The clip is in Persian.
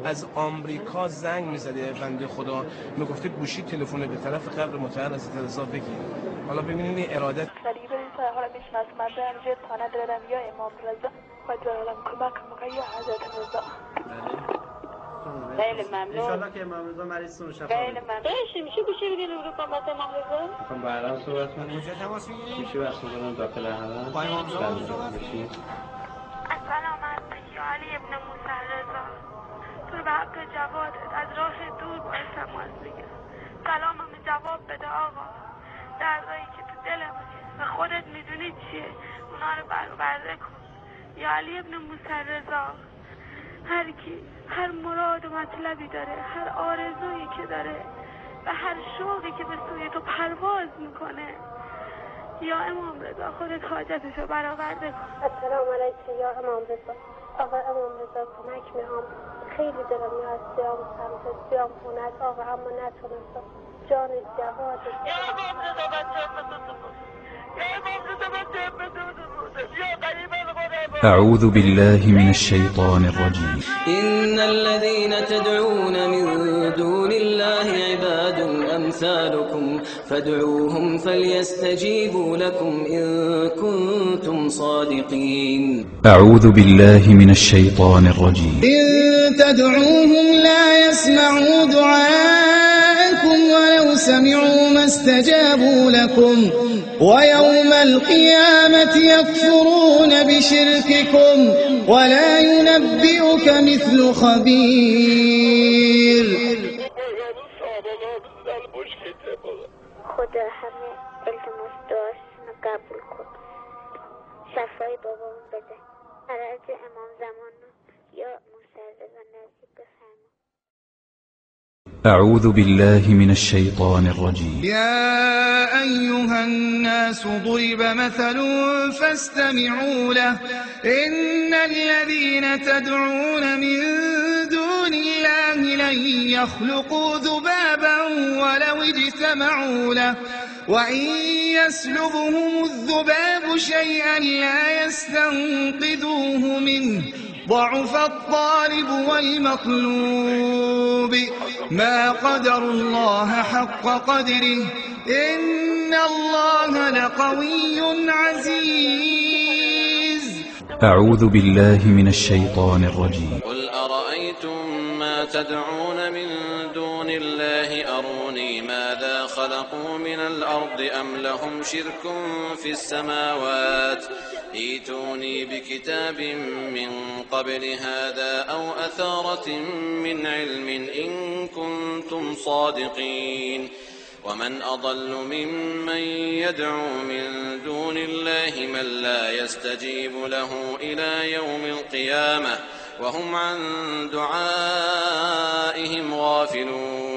از آمریکا زنگ می‌زده بنده خدا میگفته گوشی تلفن به طرف قبر مطهر حضرت رضا بگیر. حالا ببینید این ارادت صلیب رسال حالا میشناسم من اینجا تا ندارم یا امام رضا باید برام کمک میکنه یا حضرت رضا. خیلی ممنون. انشالله که امام رضا مریضتون شفا بده. خیلی ممنون. میشه گوشی بدین رو خدمت امام رضا؟ میخوام بعدا صحبت کنیم. کجا تماس میگیری؟ گوشی واسه خودم داخل حرم. با امام رضا صحبت کنیم. السلام علیکم یا علی ابن موسی رضا. تو به حق جوادت از راه دور باید تماس بگیرم. سلامم جواب بده آقا. دردایی که تو دلمه و خودت میدونی چیه اونا رو برآورده کن. یا علی ابن موسی رضا. هر کی هر مراد و مطلبی داره، هر آرزویی که داره و هر شوقی که به سوی تو پرواز میکنه، یا امام رضا خودت حاجتشو برآورده کن. السلام علیکم یا امام رضا. آقا امام رضا کمک میام، خیلی دلم میاد سیام سمت سیام خونت آقا، اما نتونستم. جان جواد یا امام رضا بچه یا امام رضا بچه یا قریب أعوذ بالله من الشيطان الرجيم. إن الذين تدعون من دون الله عباد أمثالكم فادعوهم فليستجيبوا لكم إن كنتم صادقين. أعوذ بالله من الشيطان الرجيم. إن تدعوهم لا يسمعوا دعاءكم ولو سمعوا ما استجابوا لكم ويوم القيامة يكفرون بشرككم ولا ينبئك مثل خبير. خدا همه التماس دعاشونو قبول کن، شفای بابامو بده، فرج امام زمان یا موسی رضا نصیب بفرما. أعوذ بالله من الشيطان الرجيم. يا أيها الناس ضرب مثل فاستمعوا له إن الذين تدعون من دون الله لن يخلقوا ذبابا ولو اجتمعوا له وإن يسلبهم الذباب شيئا لا يستنقذوه منه ضعف الطالب والمطلوب ما قدر الله حق قدره إن الله لقوي عزيز. أعوذ بالله من الشيطان الرجيم. قل أرأيتم ما تدعون من دون الله أروني ماذا خلقوا من الأرض أم لهم شرك في السماوات ائتوني بكتاب من قبل هذا أو أثارة من علم إن كنتم صادقين ومن أضل ممن يدعو من دون الله من لا يستجيب له إلى يوم القيامة وهم عن دعائهم غافلون.